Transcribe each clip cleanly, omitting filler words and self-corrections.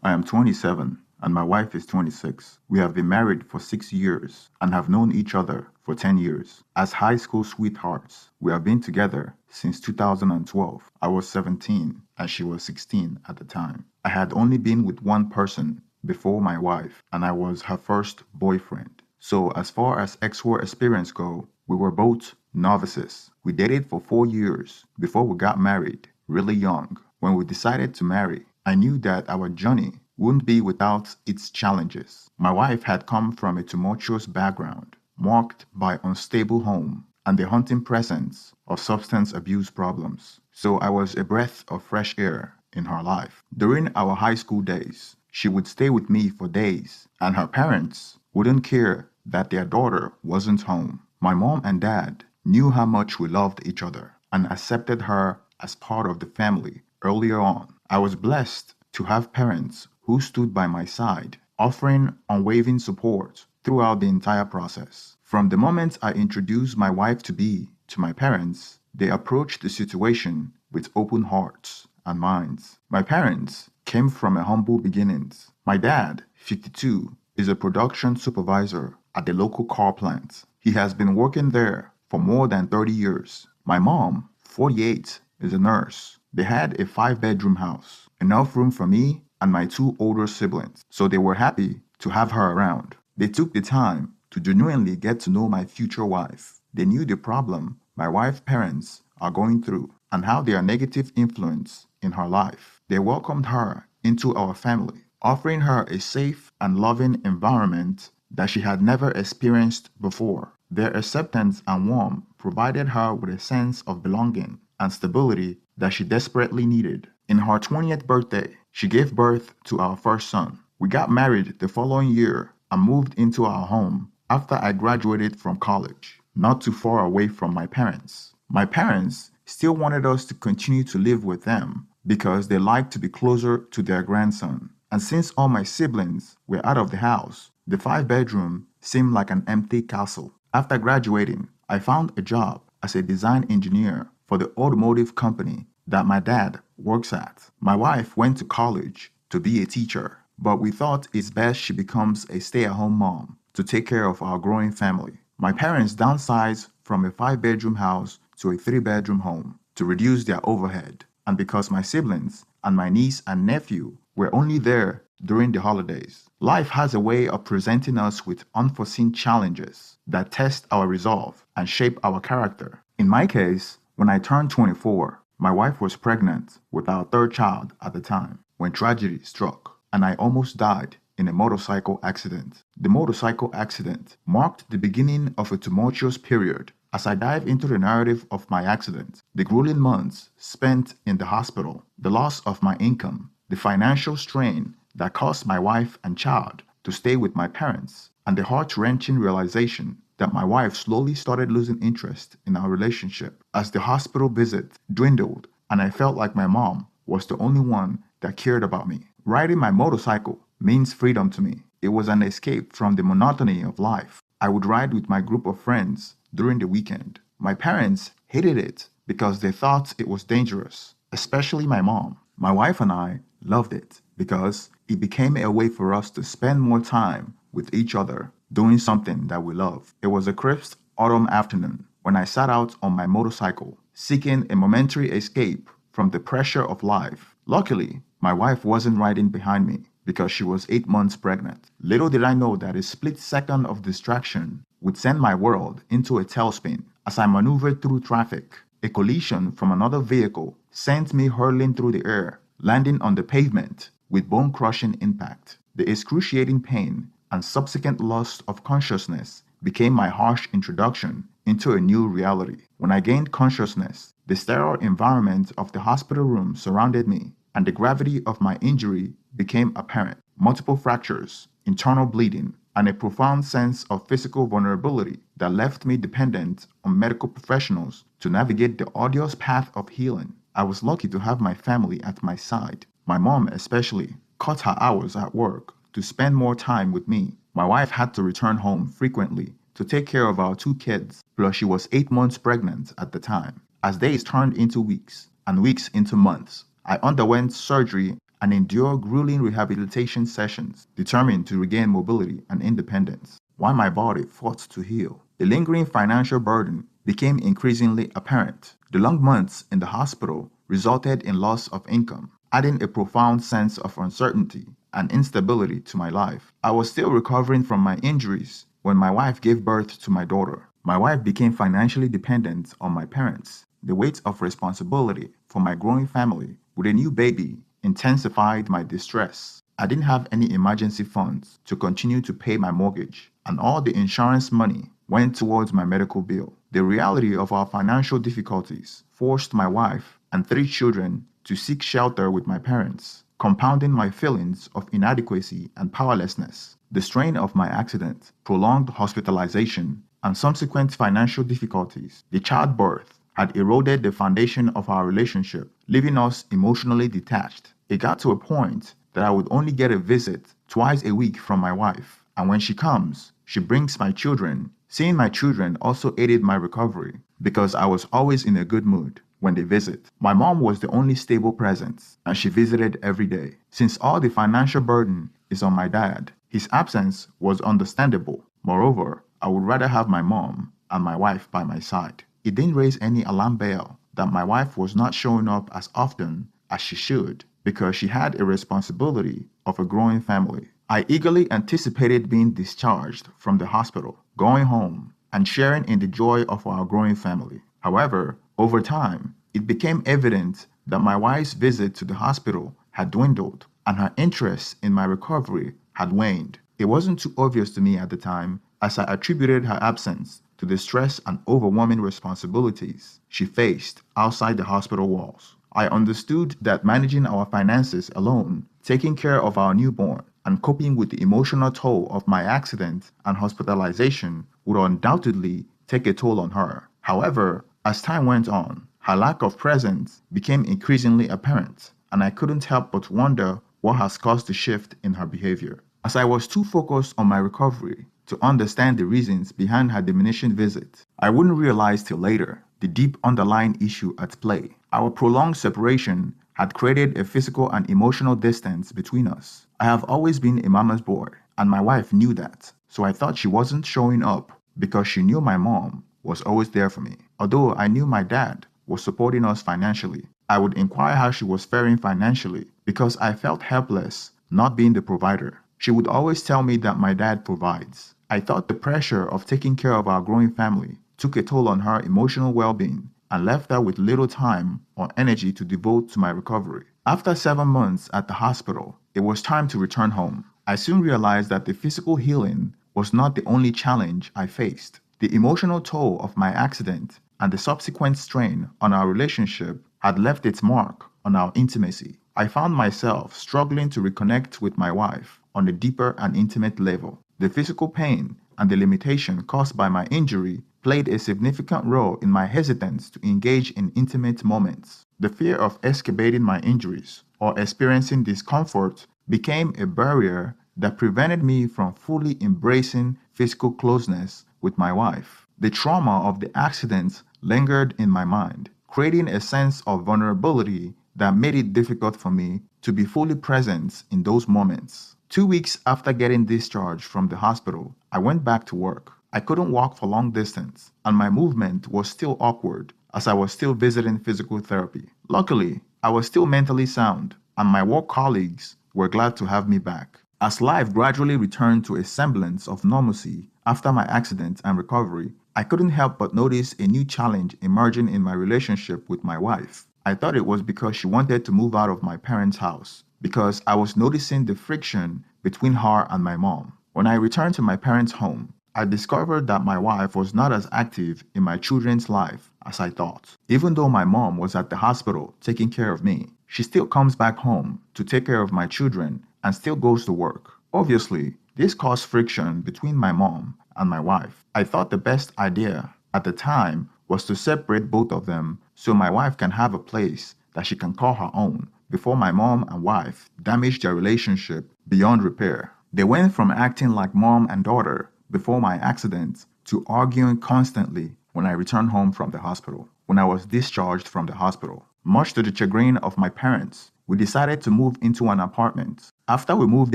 I am 27 and my wife is 26. We have been married for 6 years and have known each other for 10 years. As high school sweethearts, we have been together since 2012. I was 17 and she was 16 at the time. I had only been with one person before my wife and I was her first boyfriend. So as far as ex-war experience go, we were both novices. We dated for 4 years before we got married, really young. When we decided to marry, I knew that our journey wouldn't be without its challenges. My wife had come from a tumultuous background, marked by unstable home and the haunting presence of substance abuse problems. So I was a breath of fresh air in her life. During our high school days, she would stay with me for days, and her parents wouldn't care that their daughter wasn't home. My mom and dad knew how much we loved each other and accepted her as part of the family earlier on. I was blessed to have parents who stood by my side, offering unwavering support throughout the entire process. From the moment I introduced my wife-to-be to my parents, they approached the situation with open hearts and minds. My parents came from a humble beginnings. My dad, 52, is a production supervisor at the local car plant. He has been working there for more than 30 years. My mom, 48, is a nurse. They had a 5-bedroom house, enough room for me and my 2 older siblings, so they were happy to have her around. They took the time to genuinely get to know my future wife. They knew the problem my wife's parents are going through and how their negative influence in her life. They welcomed her into our family, offering her a safe and loving environment that she had never experienced before. Their acceptance and warmth provided her with a sense of belonging and stability that she desperately needed. In her 20th birthday, she gave birth to our first son. We got married the following year and moved into our home after I graduated from college, not too far away from my parents. My parents still wanted us to continue to live with them because they liked to be closer to their grandson. And since all my siblings were out of the house, the 5-bedroom seemed like an empty castle. After graduating, I found a job as a design engineer for the automotive company that my dad works at. My wife went to college to be a teacher, but we thought it's best she becomes a stay-at-home mom to take care of our growing family. My parents downsized from a 5-bedroom house to a 3-bedroom home to reduce their overhead, and because my siblings and my niece and nephew were only there during the holidays. Life has a way of presenting us with unforeseen challenges that test our resolve and shape our character. In my case, when I turned 24, my wife was pregnant with our 3rd child at the time when tragedy struck, and I almost died in a motorcycle accident. The motorcycle accident marked the beginning of a tumultuous period. As I dive into the narrative of my accident, the grueling months spent in the hospital, the loss of my income, the financial strain that caused my wife and child to stay with my parents, and the heart-wrenching realization that my wife slowly started losing interest in our relationship as the hospital visit dwindled and I felt like my mom was the only one that cared about me. Riding my motorcycle means freedom to me. It was an escape from the monotony of life. I would ride with my group of friends during the weekend. My parents hated it because they thought it was dangerous, especially my mom. My wife and I loved it because it became a way for us to spend more time with each other doing something that we love. It was a crisp autumn afternoon when I sat out on my motorcycle, seeking a momentary escape from the pressure of life. Luckily, my wife wasn't riding behind me because she was 8 months pregnant. Little did I know that a split second of distraction would send my world into a tailspin. As I maneuvered through traffic, a collision from another vehicle sent me hurtling through the air, landing on the pavement with bone-crushing impact. The excruciating pain and subsequent loss of consciousness became my harsh introduction into a new reality. When I gained consciousness, the sterile environment of the hospital room surrounded me, and the gravity of my injury became apparent. Multiple fractures, internal bleeding, and a profound sense of physical vulnerability that left me dependent on medical professionals to navigate the arduous path of healing. I was lucky to have my family at my side. My mom especially cut her hours at work to spend more time with me. My wife had to return home frequently to take care of our 2 kids, plus she was 8 months pregnant at the time. As days turned into weeks and weeks into months, I underwent surgery and endure grueling rehabilitation sessions determined to regain mobility and independence. While my body fought to heal, the lingering financial burden became increasingly apparent. The long months in the hospital resulted in loss of income, adding a profound sense of uncertainty and instability to my life. I was still recovering from my injuries when my wife gave birth to my daughter. My wife became financially dependent on my parents. The weight of responsibility for my growing family with a new baby intensified my distress. I didn't have any emergency funds to continue to pay my mortgage, and all the insurance money went towards my medical bill. The reality of our financial difficulties forced my wife and 3 children to seek shelter with my parents, compounding my feelings of inadequacy and powerlessness. The strain of my accident, prolonged hospitalization, and subsequent financial difficulties, the childbirth, had eroded the foundation of our relationship, leaving us emotionally detached. It got to a point that I would only get a visit twice a week from my wife, and when she comes, she brings my children. Seeing my children also aided my recovery because I was always in a good mood when they visit. My mom was the only stable presence, and she visited every day. Since all the financial burden is on my dad, his absence was understandable. Moreover, I would rather have my mom and my wife by my side. It didn't raise any alarm bell that my wife was not showing up as often as she should because she had a responsibility of a growing family. I eagerly anticipated being discharged from the hospital, going home, and sharing in the joy of our growing family. However, over time, it became evident that my wife's visit to the hospital had dwindled and her interest in my recovery had waned. It wasn't too obvious to me at the time, as I attributed her absence to the stress and overwhelming responsibilities she faced outside the hospital walls. I understood that managing our finances alone, taking care of our newborn, and coping with the emotional toll of my accident and hospitalization would undoubtedly take a toll on her. However, as time went on, her lack of presence became increasingly apparent, and I couldn't help but wonder what has caused the shift in her behavior. As I was too focused on my recovery to understand the reasons behind her diminishing visit, I wouldn't realize till later the deep underlying issue at play. Our prolonged separation had created a physical and emotional distance between us. I have always been a mama's boy, and my wife knew that, so I thought she wasn't showing up because she knew my mom was always there for me. Although I knew my dad was supporting us financially, I would inquire how she was faring financially because I felt helpless not being the provider. She would always tell me that my dad provides. I thought the pressure of taking care of our growing family took a toll on her emotional well-being and left her with little time or energy to devote to my recovery. After 7 months at the hospital, it was time to return home. I soon realized that the physical healing was not the only challenge I faced. The emotional toll of my accident and the subsequent strain on our relationship had left its mark on our intimacy. I found myself struggling to reconnect with my wife on a deeper and intimate level. The physical pain and the limitation caused by my injury played a significant role in my hesitance to engage in intimate moments. The fear of excavating my injuries or experiencing discomfort became a barrier that prevented me from fully embracing physical closeness with my wife. The trauma of the accident lingered in my mind, creating a sense of vulnerability that made it difficult for me to be fully present in those moments. 2 weeks after getting discharged from the hospital, I went back to work. I couldn't walk for long distance, and my movement was still awkward as I was still visiting physical therapy. Luckily, I was still mentally sound, and my work colleagues were glad to have me back. As life gradually returned to a semblance of normalcy after my accident and recovery, I couldn't help but notice a new challenge emerging in my relationship with my wife. I thought it was because she wanted to move out of my parents' house, because I was noticing the friction between her and my mom. When I returned to my parents' home, I discovered that my wife was not as active in my children's life as I thought. Even though my mom was at the hospital taking care of me, she still comes back home to take care of my children and still goes to work. Obviously, this caused friction between my mom and my wife. I thought the best idea at the time was to separate both of them so my wife can have a place that she can call her own before my mom and wife damaged their relationship beyond repair. They went from acting like mom and daughter before my accident to arguing constantly when I returned home from the hospital. When I was discharged from the hospital, much to the chagrin of my parents, we decided to move into an apartment. After we moved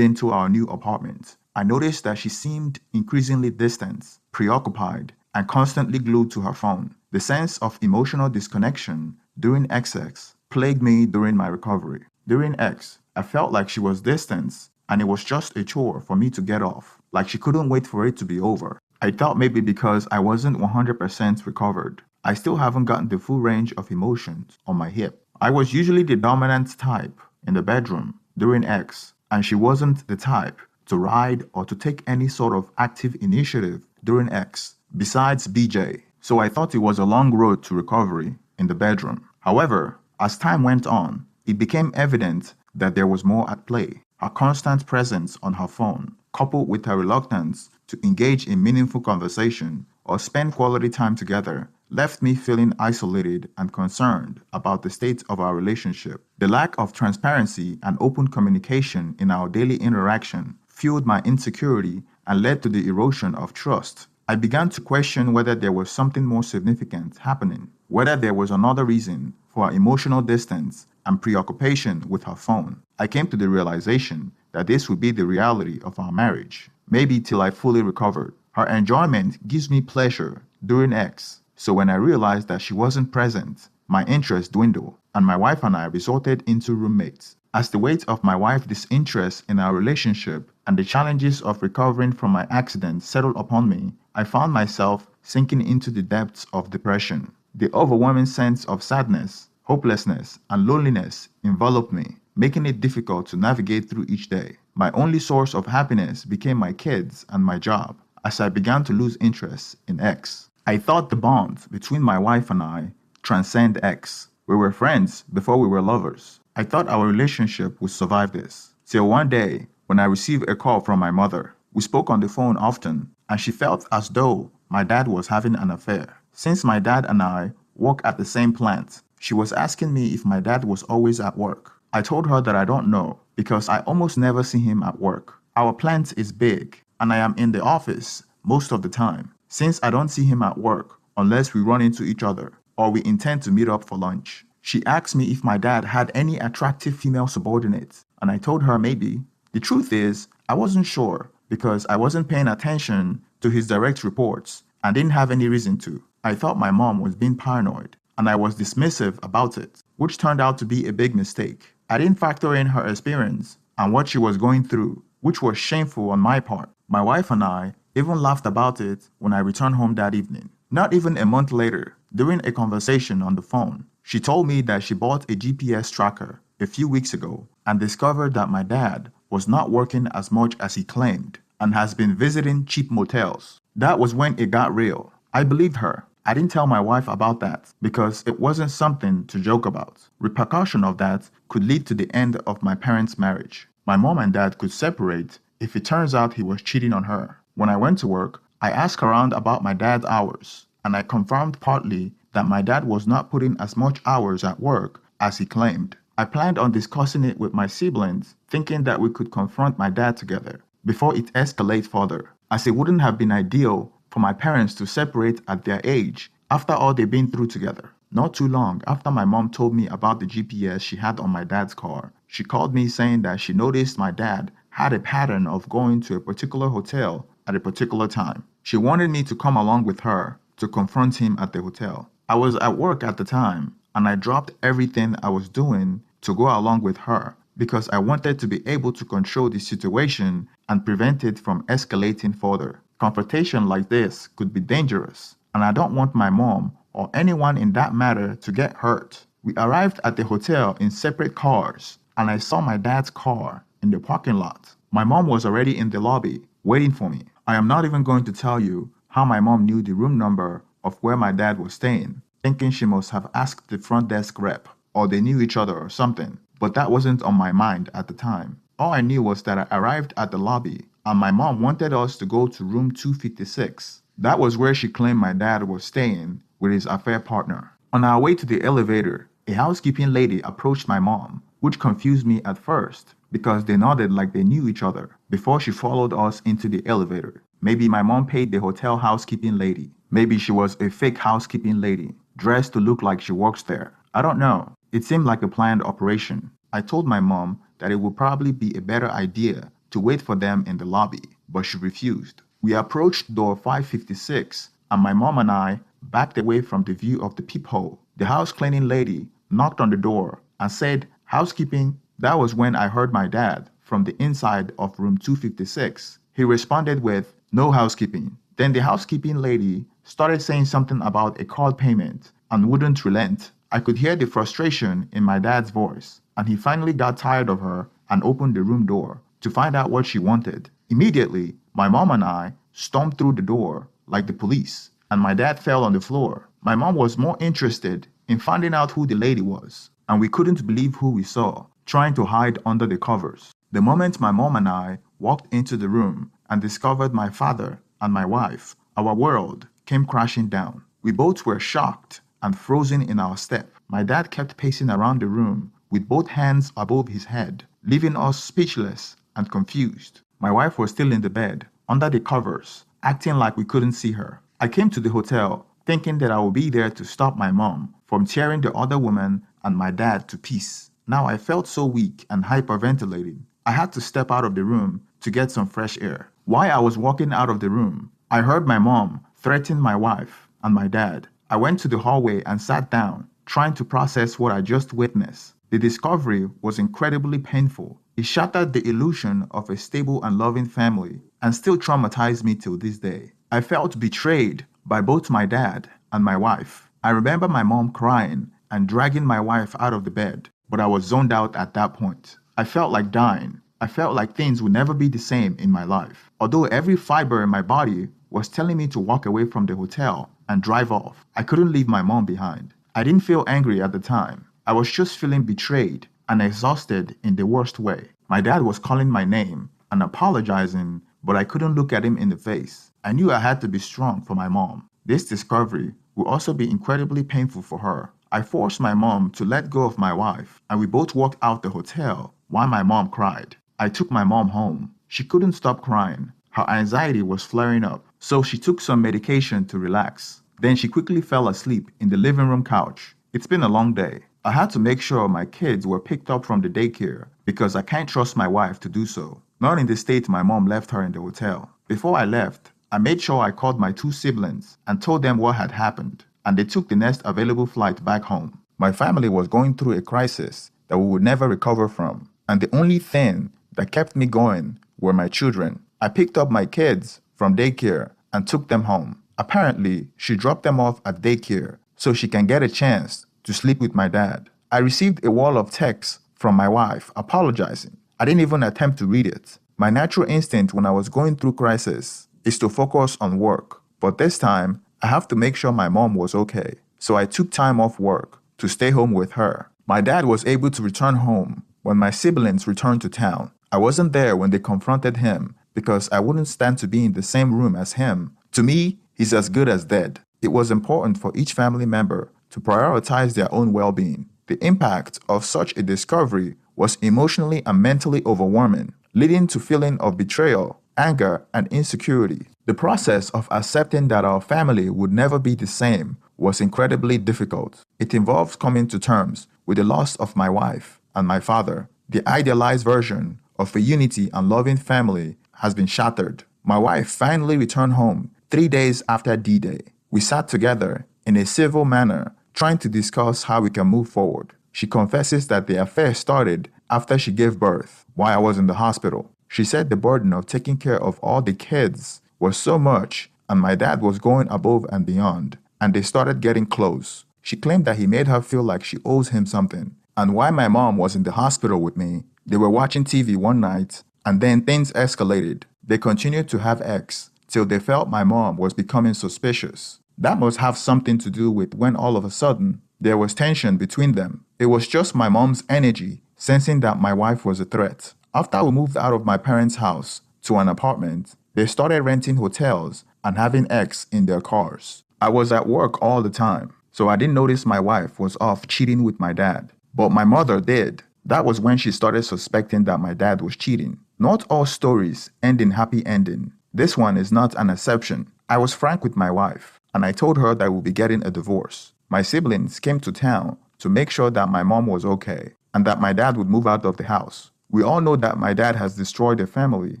into our new apartment, I noticed that she seemed increasingly distant, preoccupied, and constantly glued to her phone. The sense of emotional disconnection during XX plagued me during my recovery. During X, I felt like she was distant and it was just a chore for me to get off, like she couldn't wait for it to be over. I thought maybe because I wasn't 100% recovered, I still haven't gotten the full range of emotions on my hip. I was usually the dominant type in the bedroom during X, and she wasn't the type to ride or to take any sort of active initiative during X, besides BJ. So I thought it was a long road to recovery in the bedroom. However, as time went on, it became evident that there was more at play. Her constant presence on her phone, coupled with her reluctance to engage in meaningful conversation or spend quality time together, left me feeling isolated and concerned about the state of our relationship. The lack of transparency and open communication in our daily interaction fueled my insecurity and led to the erosion of trust. I began to question whether there was something more significant happening, whether there was another reason for her emotional distance and preoccupation with her phone. I came to the realization that this would be the reality of our marriage, maybe till I fully recovered. Her enjoyment gives me pleasure during X, so when I realized that she wasn't present, my interest dwindled, and my wife and I resorted into roommates. As the weight of my wife's disinterest in our relationship and the challenges of recovering from my accident settled upon me, I found myself sinking into the depths of depression. The overwhelming sense of sadness, hopelessness, and loneliness enveloped me, making it difficult to navigate through each day. My only source of happiness became my kids and my job as I began to lose interest in X. I thought the bond between my wife and I transcended X. We were friends before we were lovers. I thought our relationship would survive this. Till one day, when I received a call from my mother. We spoke on the phone often, and she felt as though my dad was having an affair. Since my dad and I work at the same plant, she was asking me if my dad was always at work. I told her that I don't know, because I almost never see him at work. Our plant is big, and I am in the office most of the time, since I don't see him at work unless we run into each other or we intend to meet up for lunch. She asked me if my dad had any attractive female subordinates, and I told her maybe. The truth is, I wasn't sure because I wasn't paying attention to his direct reports and didn't have any reason to. I thought my mom was being paranoid, and I was dismissive about it, which turned out to be a big mistake. I didn't factor in her experience and what she was going through, which was shameful on my part. My wife and I even laughed about it when I returned home that evening. Not even a month later, during a conversation on the phone, she told me that she bought a GPS tracker a few weeks ago and discovered that my dad was not working as much as he claimed and has been visiting cheap motels. That was when it got real. I believed her. I didn't tell my wife about that because it wasn't something to joke about. Repercussion of that could lead to the end of my parents' marriage. My mom and dad could separate if it turns out he was cheating on her. When I went to work, I asked around about my dad's hours, and I confirmed partly that my dad was not putting as much hours at work as he claimed. I planned on discussing it with my siblings, thinking that we could confront my dad together before it escalates further, as it wouldn't have been ideal for my parents to separate at their age after all they've been through together. Not too long after my mom told me about the GPS she had on my dad's car, she called me saying that she noticed my dad had a pattern of going to a particular hotel at a particular time. She wanted me to come along with her to confront him at the hotel. I was at work at the time, and I dropped everything I was doing to go along with her because I wanted to be able to control the situation and prevent it from escalating further. Confrontation like this could be dangerous, and I don't want my mom or anyone in that matter to get hurt. We arrived at the hotel in separate cars, and I saw my dad's car in the parking lot. My mom was already in the lobby waiting for me. I am not even going to tell you how my mom knew the room number of where my dad was staying, thinking she must have asked the front desk rep, or they knew each other or something. But that wasn't on my mind at the time. All I knew was that I arrived at the lobby, and my mom wanted us to go to room 256. That was where she claimed my dad was staying with his affair partner. On our way to the elevator, a housekeeping lady approached my mom, which confused me at first because they nodded like they knew each other before she followed us into the elevator. Maybe my mom paid the hotel housekeeping lady. Maybe she was a fake housekeeping lady, dressed to look like she works there. I don't know. It seemed like a planned operation. I told my mom that it would probably be a better idea to wait for them in the lobby, but she refused. We approached door 556, and my mom and I backed away from the view of the peephole. The house cleaning lady knocked on the door and said, "Housekeeping." That was when I heard my dad from the inside of room 256. He responded with, "No housekeeping." Then the housekeeping lady started saying something about a card payment and wouldn't relent. I could hear the frustration in my dad's voice, and he finally got tired of her and opened the room door to find out what she wanted. Immediately, my mom and I stormed through the door like the police, and my dad fell on the floor. My mom was more interested in finding out who the lady was, and we couldn't believe who we saw, trying to hide under the covers. The moment my mom and I walked into the room and discovered my father and my wife, our world came crashing down. We both were shocked and frozen in our step. My dad kept pacing around the room with both hands above his head, leaving us speechless and confused. My wife was still in the bed, under the covers, acting like we couldn't see her. I came to the hotel thinking that I would be there to stop my mom from tearing the other woman and my dad to pieces. Now I felt so weak and hyperventilating. I had to step out of the room to get some fresh air. While I was walking out of the room, I heard my mom threaten my wife and my dad. I went to the hallway and sat down, trying to process what I just witnessed. The discovery was incredibly painful. It shattered the illusion of a stable and loving family and still traumatized me till this day. I felt betrayed by both my dad and my wife. I remember my mom crying and dragging my wife out of the bed, but I was zoned out at that point. I felt like dying. I felt like things would never be the same in my life. Although every fiber in my body was telling me to walk away from the hotel and drive off, I couldn't leave my mom behind. I didn't feel angry at the time. I was just feeling betrayed and exhausted in the worst way. My dad was calling my name and apologizing, but I couldn't look at him in the face. I knew I had to be strong for my mom. This discovery would also be incredibly painful for her. I forced my mom to let go of my wife, and we both walked out the hotel while my mom cried. I took my mom home. She couldn't stop crying. Her anxiety was flaring up, so she took some medication to relax. Then she quickly fell asleep in the living room couch. It's been a long day. I had to make sure my kids were picked up from the daycare because I can't trust my wife to do so. Not in the state my mom left her in the hotel. Before I left, I made sure I called my two siblings and told them what had happened, and they took the next available flight back home. My family was going through a crisis that we would never recover from, and the only thing that kept me going were my children. I picked up my kids from daycare and took them home. Apparently, she dropped them off at daycare so she can get a chance to sleep with my dad. I received a wall of texts from my wife apologizing. I didn't even attempt to read it. My natural instinct when I was going through crisis is to focus on work, but this time I have to make sure my mom was okay. So I took time off work to stay home with her. My dad was able to return home when my siblings returned to town. I wasn't there when they confronted him because I wouldn't stand to be in the same room as him. To me, he's as good as dead. It was important for each family member to prioritize their own well-being. The impact of such a discovery was emotionally and mentally overwhelming, leading to feeling of betrayal, anger, and insecurity. The process of accepting that our family would never be the same was incredibly difficult. It involved coming to terms with the loss of my wife and my father. The idealized version of a unity and loving family has been shattered. My wife finally returned home 3 days after D-Day. We sat together in a civil manner, trying to discuss how we can move forward. She confesses that the affair started after she gave birth while I was in the hospital. She said the burden of taking care of all the kids was so much, and my dad was going above and beyond, and they started getting close. She claimed that he made her feel like she owes him something. And while my mom was in the hospital with me, they were watching TV one night, and then things escalated. They continued to have sex till they felt my mom was becoming suspicious. That must have something to do with when all of a sudden there was tension between them. It was just my mom's energy, sensing that my wife was a threat. After we moved out of my parents' house to an apartment, they started renting hotels and having sex in their cars. I was at work all the time, so I didn't notice my wife was off cheating with my dad. But my mother did. That was when she started suspecting that my dad was cheating. Not all stories end in happy ending. This one is not an exception. I was frank with my wife, and I told her that we'll be getting a divorce. My siblings came to town to make sure that my mom was okay. and that my dad would move out of the house. We all know that my dad has destroyed the family,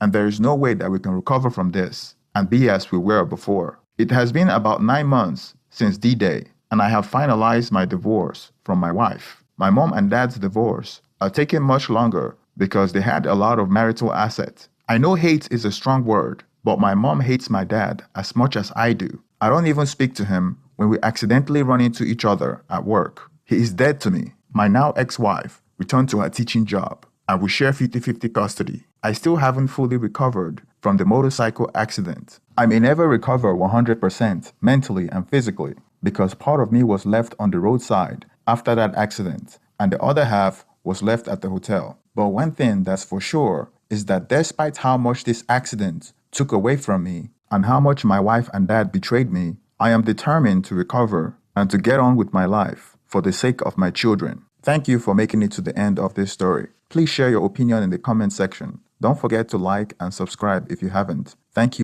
and there is no way that we can recover from this and be as we were before. It has been about 9 months since D-Day, and I have finalized my divorce from my wife. My mom and dad's divorce are taking much longer because they had a lot of marital assets. I know hate is a strong word, but my mom hates my dad as much as I do. I don't even speak to him when we accidentally run into each other at work. He is dead to me. My now ex-wife returned to her teaching job, and we share 50-50 custody. I still haven't fully recovered from the motorcycle accident. I may never recover 100% mentally and physically because part of me was left on the roadside after that accident and the other half was left at the hotel. But one thing that's for sure is that despite how much this accident took away from me and how much my wife and dad betrayed me, I am determined to recover and to get on with my life for the sake of my children. Thank you for making it to the end of this story. Please share your opinion in the comment section. Don't forget to like and subscribe if you haven't. Thank you.